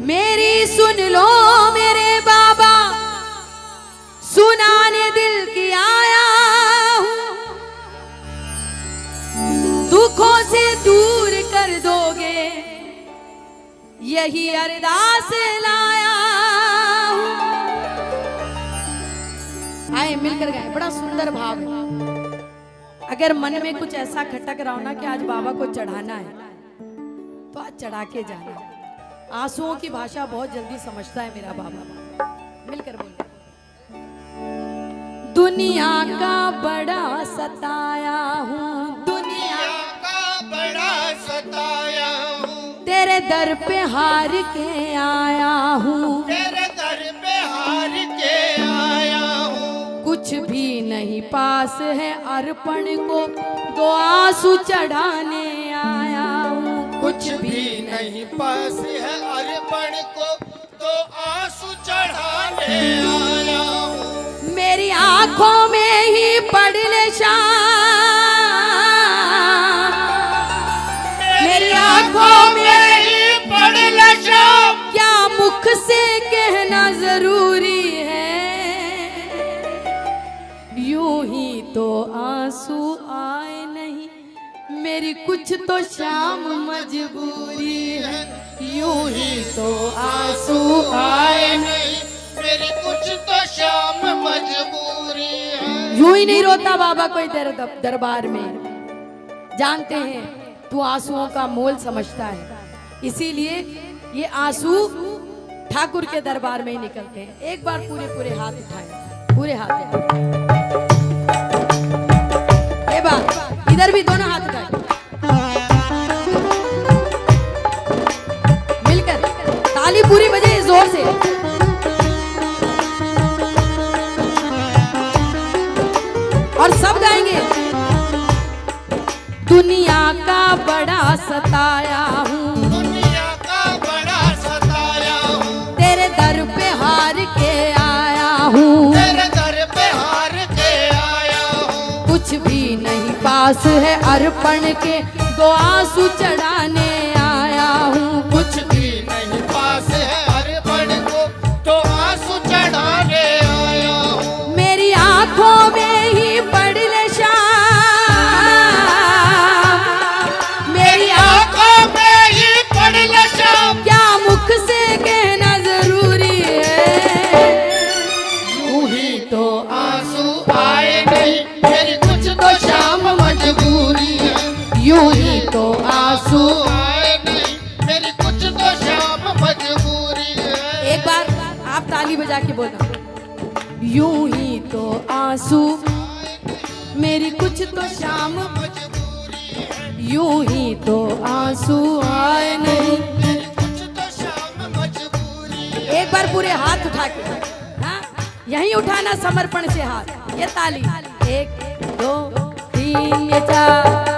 मेरी सुन लो मेरे बाबा, सुनाने दिल की आया हूँ, दुखों से दूर कर दोगे यही अरदास लाया हूँ। आए मिलकर गए, बड़ा सुंदर भाव है। अगर मन में कुछ ऐसा खटक रहा हो ना कि आज बाबा को चढ़ाना है तो आज चढ़ा के जाना। आंसुओं की भाषा बहुत जल्दी समझता है मेरा बाबा। मिलकर बोलिए। दुनिया का बड़ा सताया हूँ, दुनिया का बड़ा सताया हूँ, तेरे दर पे हार के आया हूँ, तेरे दर पे हार के आया हूँ। कुछ भी नहीं पास है अर्पण को, दो आंसू चढ़ाने आया हूँ। कुछ भी नहीं पास है अर्पण को, तो आंसू चढ़ाने आया हूँ। मेरी आंखों में ही पड़ ले शाम, मेरी आंखों में ही पड़ ले शाम, क्या मुख से कहना जरूरी है, यूं ही तो आंसू आए नहीं, मेरी कुछ तो शाम मजबूरी है, यूं ही तो आंसू आए नहीं, मेरी कुछ तो शाम मजबूरी है। यूं ही नहीं रोता बाबा कोई दरबार में। जानते हैं तू आंसुओं का मोल समझता है, इसीलिए ये आंसू ठाकुर के दरबार में ही निकलते हैं। एक बार पूरे पूरे हाथ उठाएं, पूरे हाथ ये बात, इधर भी दोनों हाथ उठाएं मिलकर, ताली पूरी बजे जोर से। और सब गाएंगे। दुनिया का बड़ा सताया हूँ, दुनिया का बड़ा सताया हूँ, तेरे दर पे हार के आया हूँ, तेरे दर पे हार के आया हूँ। कुछ भी नहीं पास है अर्पण के, दो आंसू चढ़ाने आया हूँ। कुछ भी नहीं पास है अर्पण को, तो आंसू चढ़ाने आया हूँ। मेरी आंखों में ही पड़ ले शाम, मेरी आंखों में ही पड़ ले शाम, क्या मुख से कहना जरूरी है, यूं ही तो आंसू आए नहीं, मेरी कुछ तो शाम मजबूरी है। यूं ही तो आंसू। आए नहीं, मेरी कुछ तो शाम मजबूरी है। एक बार आप ताली बजा के बोलना। यूं ही तो आंसू, मेरी कुछ तो शाम मजबूरी है, यूं ही तो आंसू आए नहीं। मेरी कुछ तो शाम मजबूरी है। एक बार पूरे हाथ उठा के, हाँ यहीं उठाना समर्पण से हाथ। ये ताली 1 2 3 ये 4।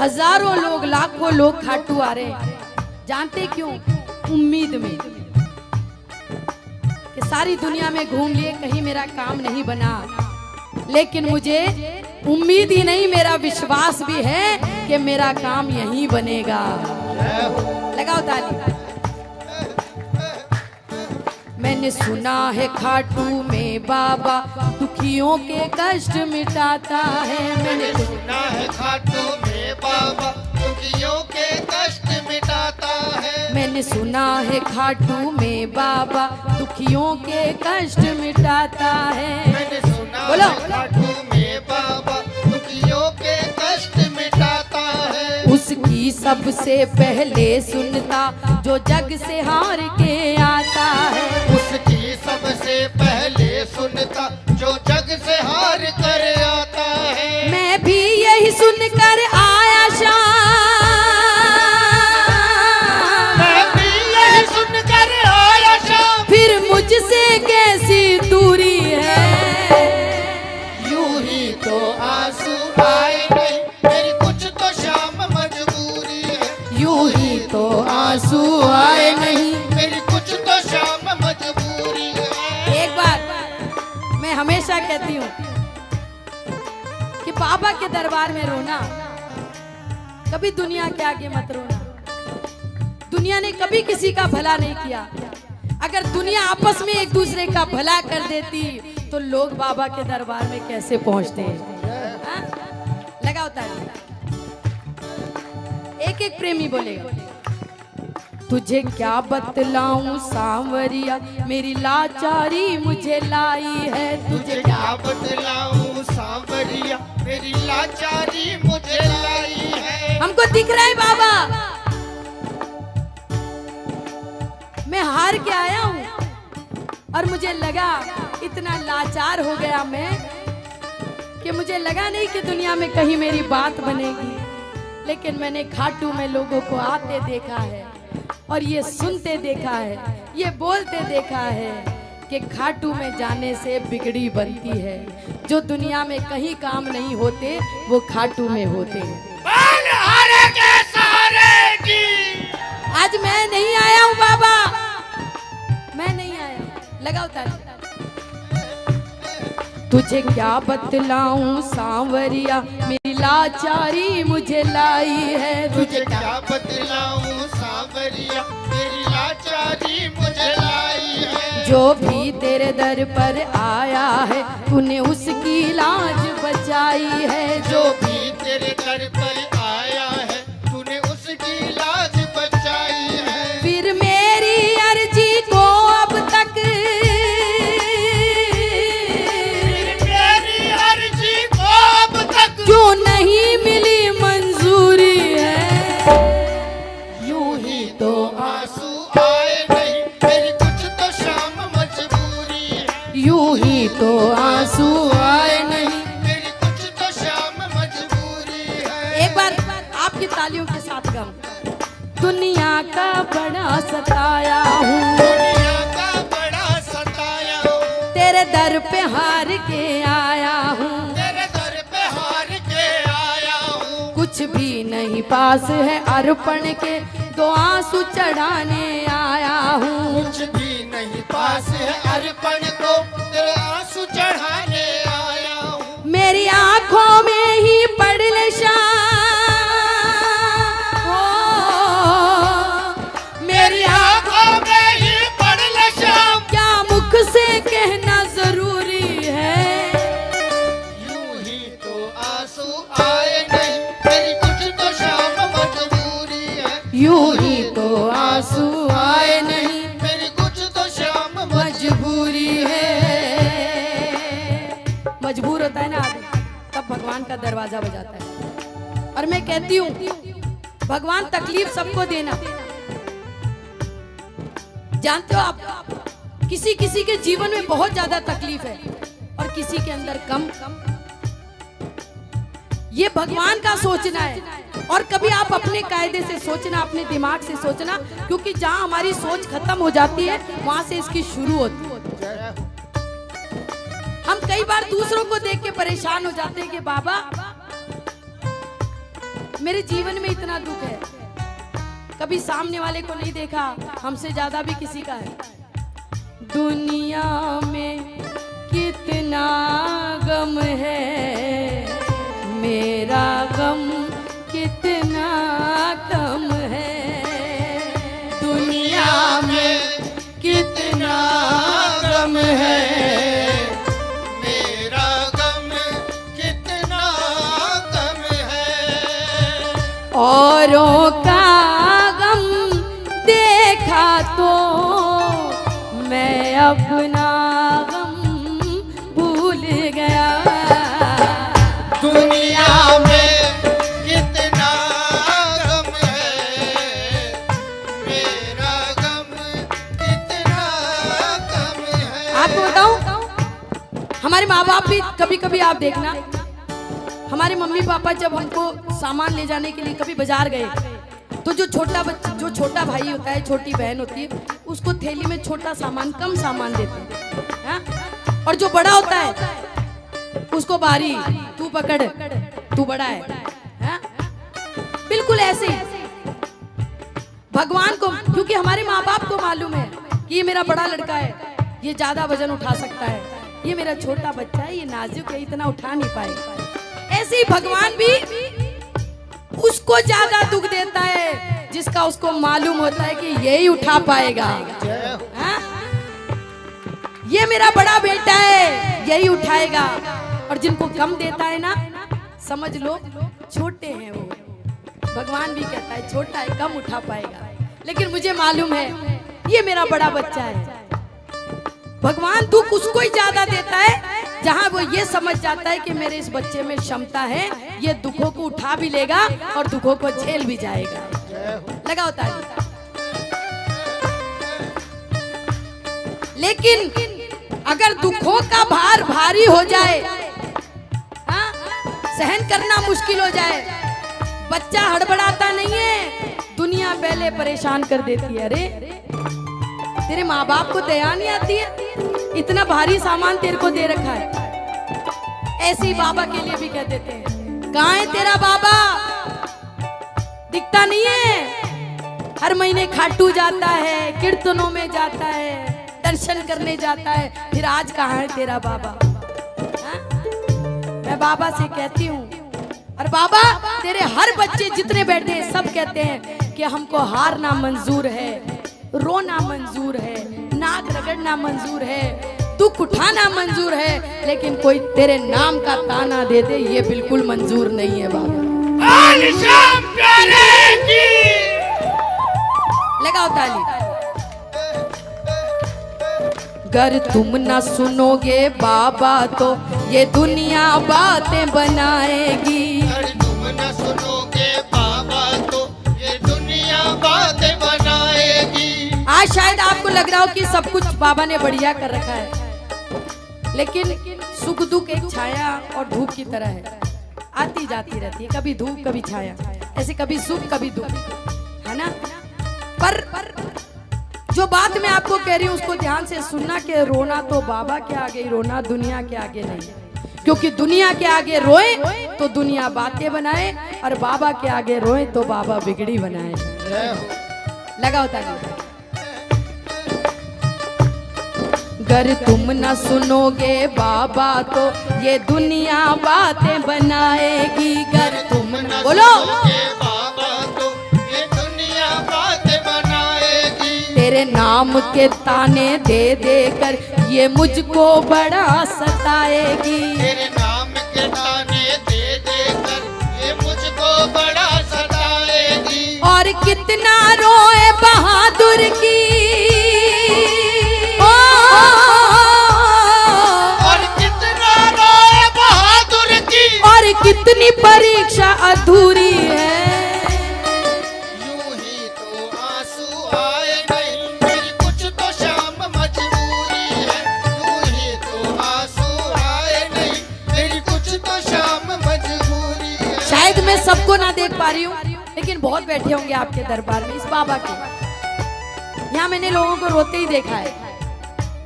हजारों लोग, लाखों लोग खाटू आ रहे हैं, जानते क्यों? उम्मीद में कि सारी दुनिया में घूम लिए, कहीं मेरा काम नहीं बना, लेकिन मुझे उम्मीद ही नहीं, मेरा विश्वास भी है कि मेरा काम यहीं बनेगा। लगाओ ताली। मैंने सुना है खाटू में बाबा दुखियों के कष्ट मिटाता है, मैंने सुना है खाटू में बाबा दुखियों के कष्ट मिटाता है। मैंने सुना है खाटू में बाबा दुखियों के कष्ट मिटाता है। मैंने सुना बोलो। है खाटू में बाबा दुखियों के कष्ट मिटाता है। उसकी सबसे पहले सुनता जो जग से हार के आता है, उसकी सबसे पहले सुनता जो जग से हार कर आता है। मैं भी यही सुनकर आया शाम, आंसू आए नहीं। मेरी कुछ तो शाम मजबूरी है। एक बात मैं हमेशा कहती हूँ कि बाबा के दरबार में रोना, कभी दुनिया के आगे मत रोना। दुनिया ने कभी किसी का भला नहीं किया। अगर दुनिया आपस में एक दूसरे का भला कर देती तो लोग बाबा के दरबार में कैसे पहुंचते हैं? हाँ? लगा होता है। एक एक प्रेमी बोलेगा, तुझे क्या बतलाऊं सांवरिया, मेरी लाचारी मुझे लाई है। तुझे क्या बतलाऊं सांवरिया, मेरी लाचारी मुझे लाई है। हमको दिख रहा है बाबा, मैं हार के आया हूं और मुझे लगा इतना लाचार हो गया मैं कि मुझे लगा नहीं कि दुनिया में कहीं मेरी बात बनेगी। लेकिन मैंने खाटू में लोगों को आते देखा है और ये सुनते देखा है, ये बोलते देखा है कि खाटू में जाने से बिगड़ी बनती है। जो दुनिया में कहीं काम नहीं होते वो खाटू में होते हैं। आज मैं नहीं आया हूँ बाबा, मैं नहीं आया। लगा उतार। तुझे क्या बतलाऊं सांवरिया, मेरी लाचारी मुझे लाई है। तुझे क्या बतलाऊं सांवरिया, मेरी लाचारी मुझे लाई है। जो भी तेरे दर पर आया है तूने उसकी लाज बचाई है। जो भी तेरे दर पर आया है तूने उसकी लाज बचाई है। फिर मेरी अर्जी को अब तक, मेरी अर्जी को अब तक क्यों नहीं मिली मंजूरी है। यूं ही तो आंसू आए नहीं, मेरी कुछ तो शाम मजबूरी है। यूं ही तो आंसू आए नहीं। मेरी कुछ तो शाम मजबूरी है। एक बार आपकी तालियों के साथ गम। दुनिया का बड़ा सताया हूँ, दुनिया का बड़ा सताया हूँ, तेरे दर पे हार के आया हूँ। तेरे दर पे हार के आया हूँ। कुछ भी नहीं पास है अर्पण के, दो आंसू चढ़ाने आया हूँ। कुछ भी नहीं पास है अर्पण को, तेरे आंसू चढ़ाने आया हूँ। मेरी आंखों में ही पड़ ले शाम, मेरी आंखों में ही पड़ ले शाम, क्या मुख से कहना जरूरी है। यूं ही तो आंसू आए नहीं, मेरी कुछ तो शाम मजबूरी है। यूं ही तो आंसू आए नहीं, मेरी कुछ तो शाम मजबूरी है। मजबूर होता है ना आदमी, तब भगवान का दरवाजा बजाता है। और मैं कहती हूँ भगवान तकलीफ सबको देना। जानते हो आप, किसी किसी के जीवन में बहुत ज्यादा तकलीफ है और किसी के अंदर कम। ये भगवान का सोचना है। और कभी आप अपने कायदे से सोचना, अपने दिमाग से सोचना, क्योंकि जहां हमारी सोच खत्म हो जाती है वहां से इसकी शुरू होती है। हम कई बार दूसरों को देख के परेशान हो जाते हैं कि बाबा मेरे जीवन में इतना दुख है। कभी सामने वाले को नहीं देखा, हमसे ज्यादा भी किसी का है। दुनिया में कितना गम है, मेरा गम कितना कम है। दुनिया में कितना गम है, मेरा गम कितना गम है। औरों का गम देखा तो मैं अपना गम भूल गया। दुनिया में कितना गम है, मेरा गम कितना गम है। आपको बताऊं, हमारे माँ बाप भी कभी कभी आप देखना, हमारे मम्मी पापा जब हमको सामान ले जाने के लिए कभी बाजार गए तो जो छोटा भाई होता है, छोटी बहन होती है, उसको थैली में छोटा सामान, कम सामान देते हैं, हाँ? और जो बड़ा होता है उसको बारी, तू पकड़, तू बड़ा है, हाँ? बिल्कुल ऐसे ही भगवान को, क्योंकि हमारे माँ बाप को मालूम है कि ये मेरा बड़ा लड़का है, ये ज्यादा वजन उठा सकता है, ये मेरा छोटा बच्चा है, ये नाजुक है, इतना उठा नहीं पाएगा। ऐसे ही भगवान भी उसको ज्यादा दुख देता है जिसका उसको मालूम होता है कि यही उठा पाएगा। हाँ? ये मेरा बड़ा बेटा है, यही उठाएगा। और जिनको कम देता है ना, समझ लो छोटे हैं वो। भगवान भी कहता है छोटा है, कम उठा पाएगा, लेकिन मुझे मालूम है ये मेरा बड़ा बच्चा है। भगवान दुख उसको ही ज्यादा देता है जहां वो ये समझ जाता है कि मेरे इस बच्चे में क्षमता है, ये दुखों को उठा भी लेगा और दुखों को झेल भी जाएगा। लगाओ ताली। लेकिन अगर दुखों का भार भारी हो जाए, हाँ, सहन करना मुश्किल हो जाए, बच्चा हड़बड़ाता नहीं है, दुनिया पहले परेशान कर देती है। अरे तेरे माँ बाप को दया नहीं आती है, इतना भारी सामान तेरे को दे रखा है। ऐसे ही बाबा के लिए भी कह देते हैं, कहाँ है तेरा बाबा, दिखता नहीं है। हर महीने खाटू जाता है, कीर्तनों में जाता है, दर्शन करने जाता है, फिर आज कहाँ है तेरा बाबा। हाँ? मैं बाबा से कहती हूँ, और बाबा तेरे हर बच्चे जितने बैठे हैं सब कहते हैं कि हमको हारना मंजूर है, रोना मंजूर है, नाक रगड़ना मंजूर है, दुख उठाना मंजूर है, लेकिन कोई तेरे नाम का ताना दे दे ये बिल्कुल मंजूर नहीं है बाबा। लगाओ ताली। अगर तुम ना सुनोगे बाबा तो ये दुनिया बातें बनाएगी। अगर तुम न सुनोगे बाबा तो ये दुनिया बातें बनाएगी। आज शायद आपको लग रहा हो कि सब कुछ बाबा ने बढ़िया कर रखा है, लेकिन सुख दुख एक छाया और धूप की तरह है, आती जाती रहती है, कभी धूप कभी छाया, ऐसे कभी सुख कभी दुख, है ना। पर जो बात मैं आपको कह रही हूँ उसको ध्यान से सुनना कि रोना तो बाबा के आगे ही रोना, दुनिया के आगे नहीं। क्योंकि दुनिया के आगे रोए तो दुनिया बातें बनाए, और बाबा के आगे रोए तो बाबा बिगड़ी बनाए। लगा होता है। अगर तुम न सुनोगे बाबा तो ये दुनिया बातें बनाएगी। अगर तुम न बोलो बाबा तो ये दुनिया बातें बनाएगी। तेरे नाम के ताने दे दे कर ये मुझको बड़ा सताएगी। तेरे नाम के ताने दे दे कर ये मुझको बड़ा सताएगी। और कितना रोए बहादुर की, कितनी परीक्षा अधूरी है। यूं ही तो आंसू आए नहीं, मेरी कुछ तो शाम मजबूरी है। यूं ही तो आंसू आए नहीं, मेरी कुछ तो शाम मजबूरी है। शायद मैं सबको ना देख पा रही हूँ, लेकिन बहुत बैठे होंगे आपके दरबार में इस बाबा के। यहाँ मैंने लोगों को रोते ही देखा है।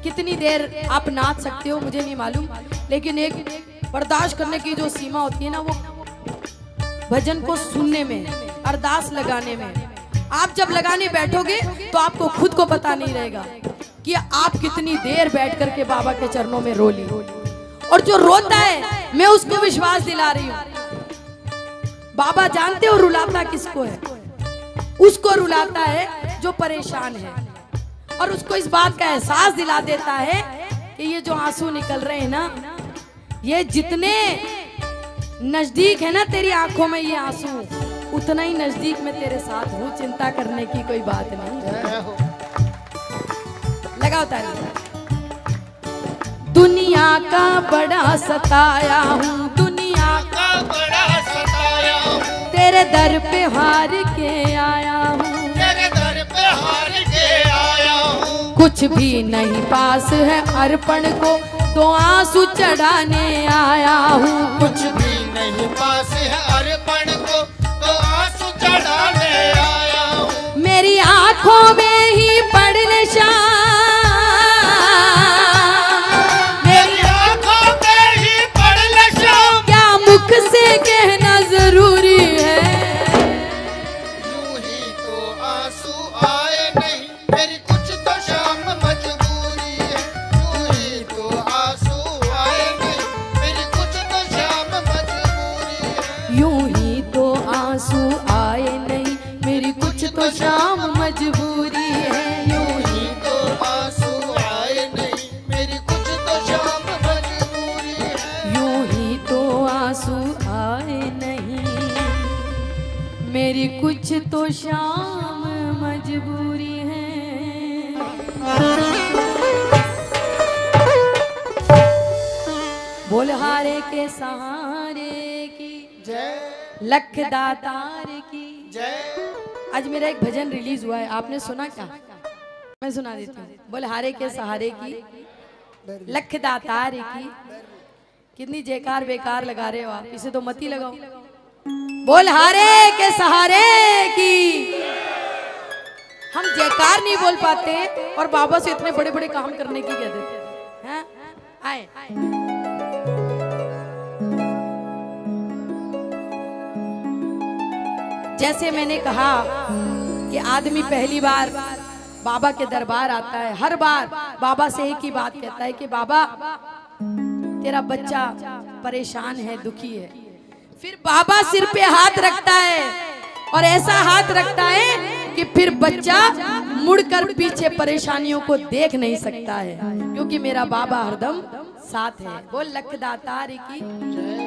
कितनी देर आप नाच सकते हो मुझे नहीं मालूम, लेकिन एक बर्दाश्त करने की जो सीमा होती है ना, वो भजन को सुनने में, अरदास लगाने में। आप जब लगाने बैठोगे तो आपको खुद को पता नहीं रहेगा कि आप कितनी देर बैठ करके बाबा के चरणों में रो ली। और जो रोता है मैं उसको विश्वास दिला रही हूँ, बाबा जानते हो रुलाता किसको है? उसको रुलाता है जो परेशान है, और उसको इस बात का एहसास दिला देता है कि ये जो आंसू निकल रहे हैं ना, ये जितने नजदीक है ना तेरी आंखों में ये आंसू, उतना ही नजदीक में तेरे साथ हूँ, चिंता करने की कोई बात नहीं। लगाओ ताली। दुनिया का बड़ा सताया हूँ, दुनिया का बड़ा सताया हूँ, तेरे दर पे हार के आया हूँ, तेरे दर पे हार के आया हूँ। कुछ भी नहीं पास है अर्पण को तो आंसू चढ़ाने आया हूँ। कुछ भी नहीं पास है अर्पण को तो आंसू चढ़ाने आया हूँ। मेरी आंखों में ही पड़ नशा, मेरी आंखों में ही पड़ नशा, क्या मुख से कहना जरूरी है? यूं ही तो आंसू शाम मजबूरी है। यूं ही तो आंसू आए नहीं, मेरी कुछ तो शाम मजबूरी है। यूं ही तो आंसू आए नहीं, मेरी कुछ तो शाम मजबूरी है। बोलहारे के सहारे की जय लख दातार की जय। आज मेरा एक भजन रिलीज हुआ है, आपने सुना क्या? मैं सुना देती हूँ। बोलहारे के सहारे की लख दातार की। कितनी जयकार बेकार लगा रहे हो आप, इसे तो मत ही लगाओ। बोलहारे के सहारे की। हम जयकार नहीं बोल पाते और बाबा से इतने बड़े बड़े काम करने की कह देते हैं। आए जैसे मैंने कहा कि आदमी पहली बार बाबा के दरबार आता है, हर बार बाबा से एक ही बात कहता है कि बाबा तेरा बच्चा परेशान है, दुखी है। फिर बाबा सिर पे हाथ रखता है और ऐसा हाथ रखता है कि फिर बच्चा मुड़कर पीछे परेशानियों को देख नहीं सकता है, क्योंकि मेरा बाबा हरदम साथ है। बोल लख दातार की।